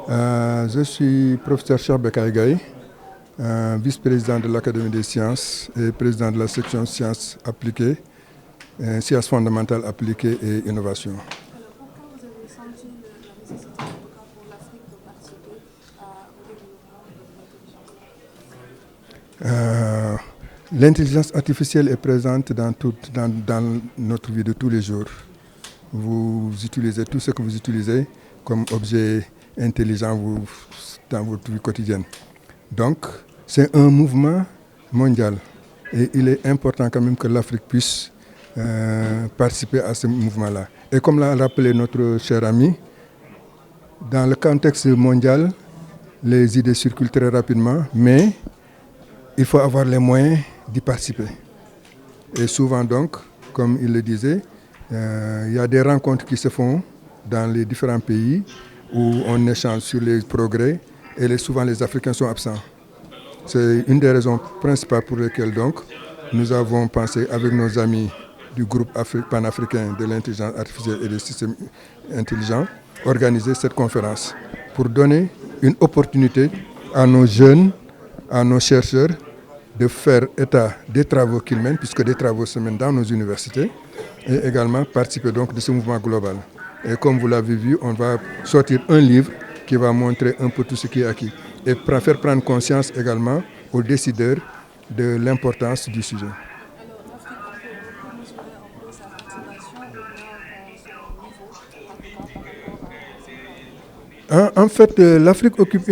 Je suis professeur Cheikh Bekay Gaye, vice-président de l'Académie des sciences et président de la section sciences appliquées, sciences fondamentales appliquées et innovation. Alors, pourquoi vous avez senti la nécessité, en tout cas pour l'Afrique, de participer au développement de l'intelligence artificielle? L'intelligence artificielle est présente dans notre vie de tous les jours. Vous utilisez tout ce que vous utilisez comme objet intelligent dans votre vie quotidienne. Donc, c'est un mouvement mondial et il est important quand même que l'Afrique puisse participer à ce mouvement-là. Et comme l'a rappelé notre cher ami, dans le contexte mondial, les idées circulent très rapidement, mais il faut avoir les moyens d'y participer. Et souvent donc, comme il le disait, il y a des rencontres qui se font dans les différents pays où on échange sur les progrès et souvent les Africains sont absents. C'est une des raisons principales pour lesquelles donc nous avons pensé avec nos amis du groupe panafricain de l'intelligence artificielle et des systèmes intelligents organiser cette conférence pour donner une opportunité à nos jeunes, à nos chercheurs de faire état des travaux qu'ils mènent, puisque des travaux se mènent dans nos universités, et également participer donc de ce mouvement global. Et comme vous l'avez vu, on va sortir un livre qui va montrer un peu tout ce qui est acquis et faire prendre conscience également aux décideurs de l'importance du sujet. Alors, l'Afrique peut mesurer un peu sa participation ou bien son niveau En fait, l'Afrique occupe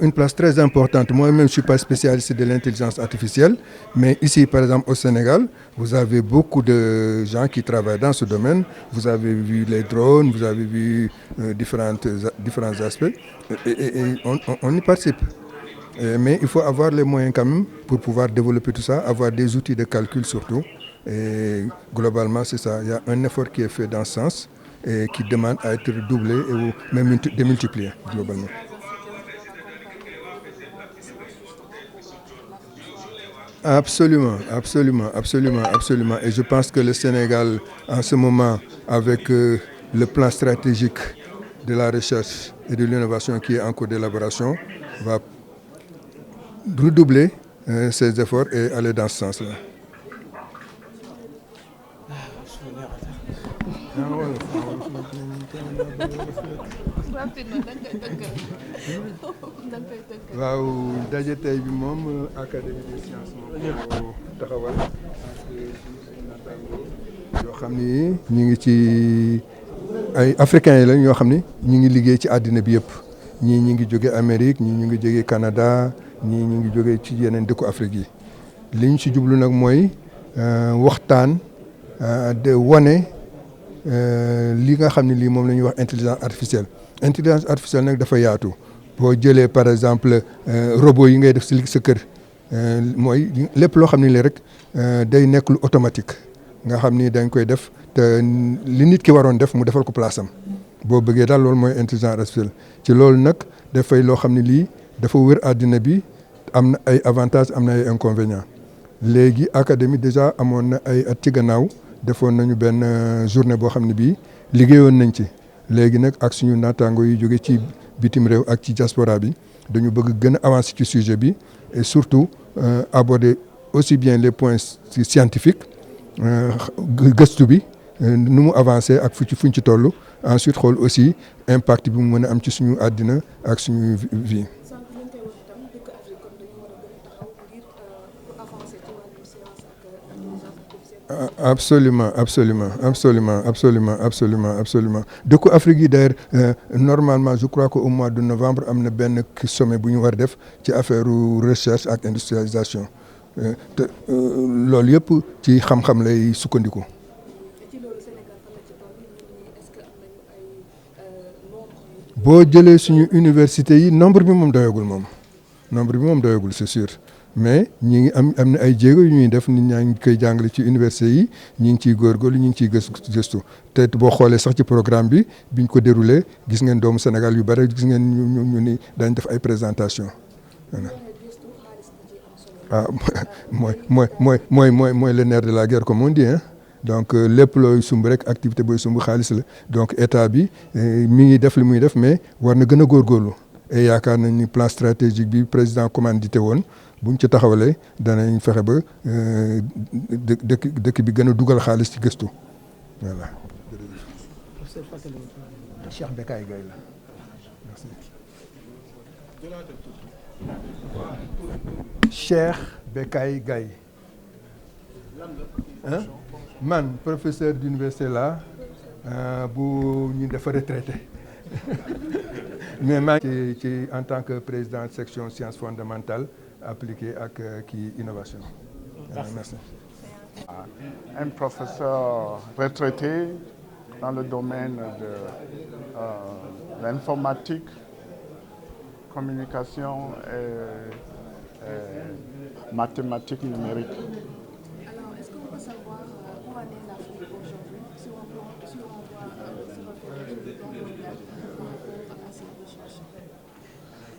une place très importante. Moi-même, je ne suis pas spécialiste de l'intelligence artificielle, mais ici, par exemple, au Sénégal, vous avez beaucoup de gens qui travaillent dans ce domaine. Vous avez vu les drones, vous avez vu différents aspects, et on y participe. Mais il faut avoir les moyens quand même pour pouvoir développer tout ça, avoir des outils de calcul surtout. Et globalement, c'est ça. Il y a un effort qui est fait dans ce sens et qui demande à être doublé ou même démultiplié globalement. Absolument, absolument, absolument, absolument. Et je pense que le Sénégal, en ce moment, avec le plan stratégique de la recherche et de l'innovation qui est en cours d'élaboration, va redoubler ses efforts et aller dans ce sens-là. waaw daje tey bi moom académie des sciences moo taxawal yoo xam ni ñu ngi ci ay africains yi la ñoo xam ni ñu ngi liggéey ci àddina bi yëpp ñii ñu ngi jóge Amérique ñii ñu ngi jóge Canada ñii ñu ngi jóge ci yeneen dëkku Afrique yi li ñu ci jublu nag mooy waxtaan de wane li nga xam ne lii moom la ñuy wax intelligence artificielle nag dafa yaatu boo jëlee par exemple robot yi ngay def si sa kër mooy lépp loo xam ne lii rek day nekk lu automatique nga xam ni dañ koy def te li nit ki waroon def mu defal ko place am boo bëggee daal loolu mooy intelligence artificielle ci loolu nag dafay loo xam ne lii dafa wër àddina bi am na ay avantages am na ay inconvénients léegi académie déjà amoon na ay at ci gannaaw defoon nañu benn journée boo xam ne bii liggéeyoon nañ ci léegi nag ak suñu naataango yi jóge ci bitim réew ak ci diaspora bi dañu bëgg gën a avancer ci sujet bi et surtout aborder aussi bien les points scientifiques gëstu bi nu mu avancer ak fuñ ci toll ensuite xool aussi impact bi mu mën a am ci suñu àddina ak suñu vie. Absolument, absolument, absolument, absolument, absolument, absolument. dëkku Afrique yi d'ailleurs normalement je crois que au mois de novembre am na benn sommet bu ñu war def ci affaire recherche ak industrialisation te loolu yëpp ci xam-xam lay sukkandiku. boo jëlee suñu université yi nombre bi moom doyagul c'est sûr. mais ñi ngi am na ay jéego yu ñuy def nit ñaa ngi koy jàngale ci université yi ñi ngi ciy góorgóorlu ñi ngi ciy gëstu te boo xoolee sax ci programme bi biñ ko déroulé gis ngeen doomu Sénégal yu bare gis ngeen ñu ni dañ def ay présentation voilà. Ah mooy le nerf de la guerre comme on dit hein donc lépp looy sumb rek activité booy sumb xaalis la donc état bi mi ngi def li muy def mais war na gën a góorgóorlu et yaakaar nañ ni plan stratégique bi président commandité woon buñ ci taxawalee danañ fexe ba dëkk bi gën a dugal xaalis ci gëstu voilà. Cheikh Bekay Gaye la merci. Cheikh Bekay Gaye man professeur d'université là bu ñu dafa retraité mais maa ngi ci en tant que président section sciences fondamentales appliquées ak kii innovation. Merci. Un professeur retraité dans le domaine de l'informatique, communication et mathématiques numériques. Alors, est-ce qu'on peut savoir où en est l'Afrique aujourd'hui, si on voit se refaire le plan mondial par rapport à ces recherches?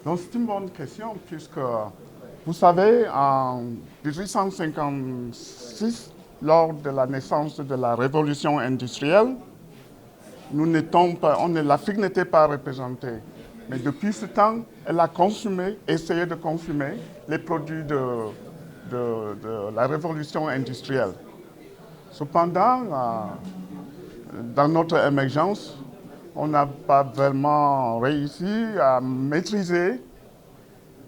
Donc c'est une bonne question puisque, vous savez, en 1856, lors de la naissance de la révolution industrielle, l'Afrique n'était pas représentée. Mais depuis ce temps, elle a essayé de consommer les produits de la révolution industrielle. Cependant, dans notre émergence, on n'a pas vraiment réussi à maîtriser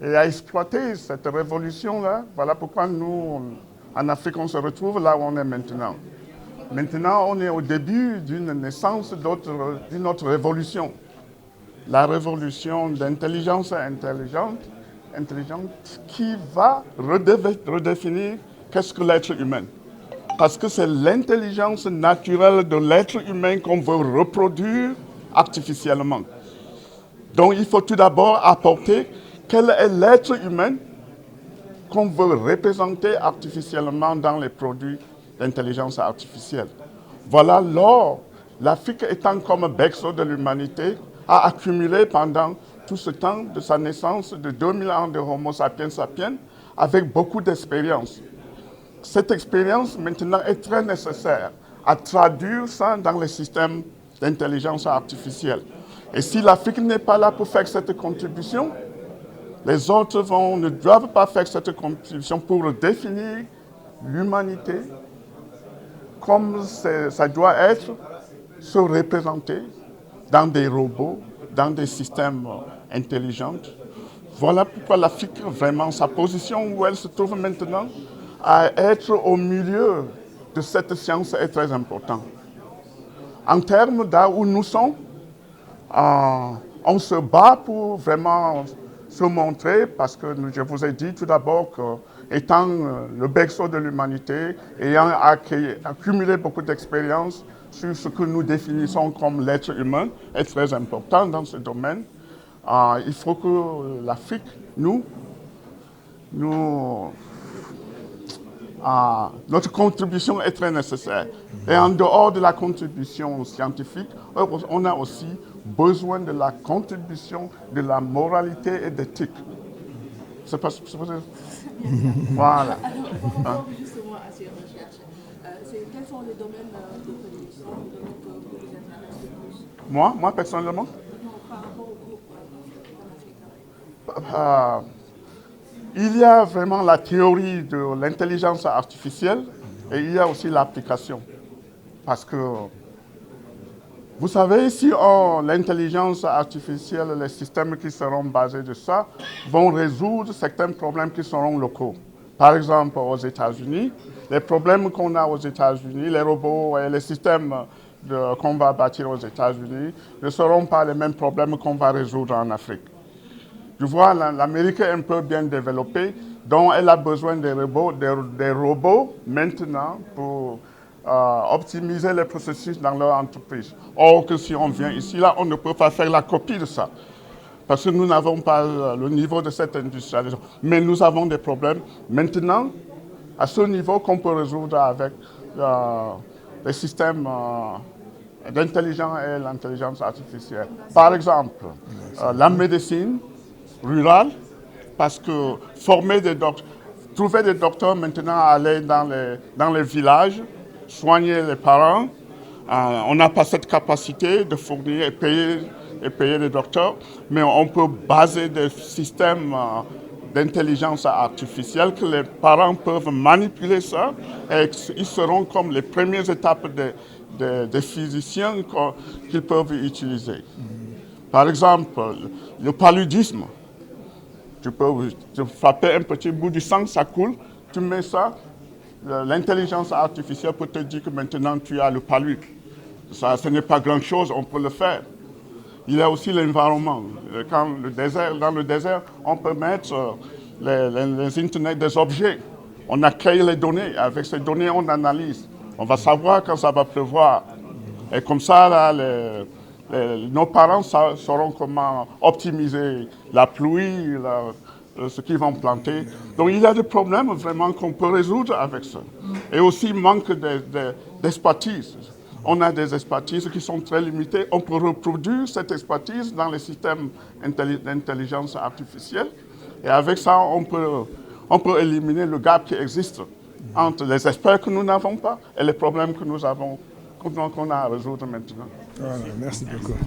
et à exploiter cette révolution-là. Voilà pourquoi nous, en Afrique, on se retrouve là où on est maintenant. Maintenant, on est au début d'une naissance d'une autre révolution. La révolution d'intelligence intelligente qui va redéfinir qu'est-ce que l'être humain. Parce que c'est l'intelligence naturelle de l'être humain qu'on veut reproduire artificiellement. Donc il faut tout d'abord apporter quel est l'être humain qu'on veut représenter artificiellement dans les produits d'intelligence artificielle. Voilà, l'Afrique étant comme berceau de l'humanité, a accumulé pendant tout ce temps de sa naissance de 2000 ans de Homo sapiens sapiens avec beaucoup d'expérience. Cette expérience maintenant est très nécessaire à traduire ça dans les systèmes d'intelligence artificielle. Et si l'Afrique n'est pas là pour faire cette contribution, les autres ne doivent pas faire cette contribution pour définir l'humanité comme ça doit être, se représenter dans des robots, dans des systèmes intelligents. Voilà pourquoi l'Afrique, vraiment, sa position où elle se trouve maintenant, à être au milieu de cette science est très important. En termes d'à où nous sommes, on se bat pour vraiment se montrer, parce que je vous ai dit tout d'abord qu'étant le berceau de l'humanité, ayant accumulé beaucoup d'expérience sur ce que nous définissons comme l'être humain, est très important dans ce domaine. Il faut que l'Afrique, notre contribution est très nécessaire. Et en dehors de la contribution scientifique, on a aussi besoin de la contribution de la moralité et d'éthique. C'est pas voilà. Alors, par rapport justement à ces recherches, quels sont les domaines de prédilection, les domaines que vous intéressent le plus? Moi personnellement? Non, par rapport au groupe panafricain. Il y a vraiment la théorie de l'intelligence artificielle et il y a aussi l'application. Parce que, vous savez, si l'intelligence artificielle, les systèmes qui seront basés de ça, vont résoudre certains problèmes qui seront locaux. Par exemple, aux États-Unis, les problèmes qu'on a aux États-Unis, les robots et les systèmes qu'on va bâtir aux États-Unis ne seront pas les mêmes problèmes qu'on va résoudre en Afrique. Tu vois, l'Amérique est un peu bien développée, donc elle a besoin des robots maintenant pour optimiser les processus dans leur entreprise. Or que si on vient ici, là, on ne peut pas faire la copie de ça. Parce que nous n'avons pas le niveau de cette industrialisation. Mais nous avons des problèmes maintenant, à ce niveau, qu'on peut résoudre avec les systèmes d'intelligence et l'intelligence artificielle. Par exemple, la médecine rurale, parce que trouver des docteurs maintenant à aller dans les villages soigner les parents. On n'a pas cette capacité de fournir et payer les docteurs, mais on peut baser des systèmes d'intelligence artificielle que les parents peuvent manipuler ça et ils seront comme les premières étapes des physiciens qu'ils peuvent utiliser. Par exemple, le paludisme. Tu peux frapper un petit bout du sang, ça coule, tu mets ça, l'intelligence artificielle peut te dire que maintenant tu as le palud. Ça, ce n'est pas grand-chose, on peut le faire. Il y a aussi l'environnement. Dans le désert, on peut mettre les Internet des objets. On a créé les données. Avec ces données, on analyse. On va savoir quand ça va pleuvoir. Et comme ça, là, nos parents sauront comment optimiser la pluie, ce qu'ils vont planter. Donc il y a des problèmes vraiment qu'on peut résoudre avec ça. Et aussi manque d'expertise. On a des expertises qui sont très limitées. On peut reproduire cette expertise dans les systèmes d'intelligence artificielle. Et avec ça, on peut éliminer le gap qui existe entre les experts que nous n'avons pas et les problèmes que nous avons, qu'on a à résoudre maintenant. Voilà, merci beaucoup.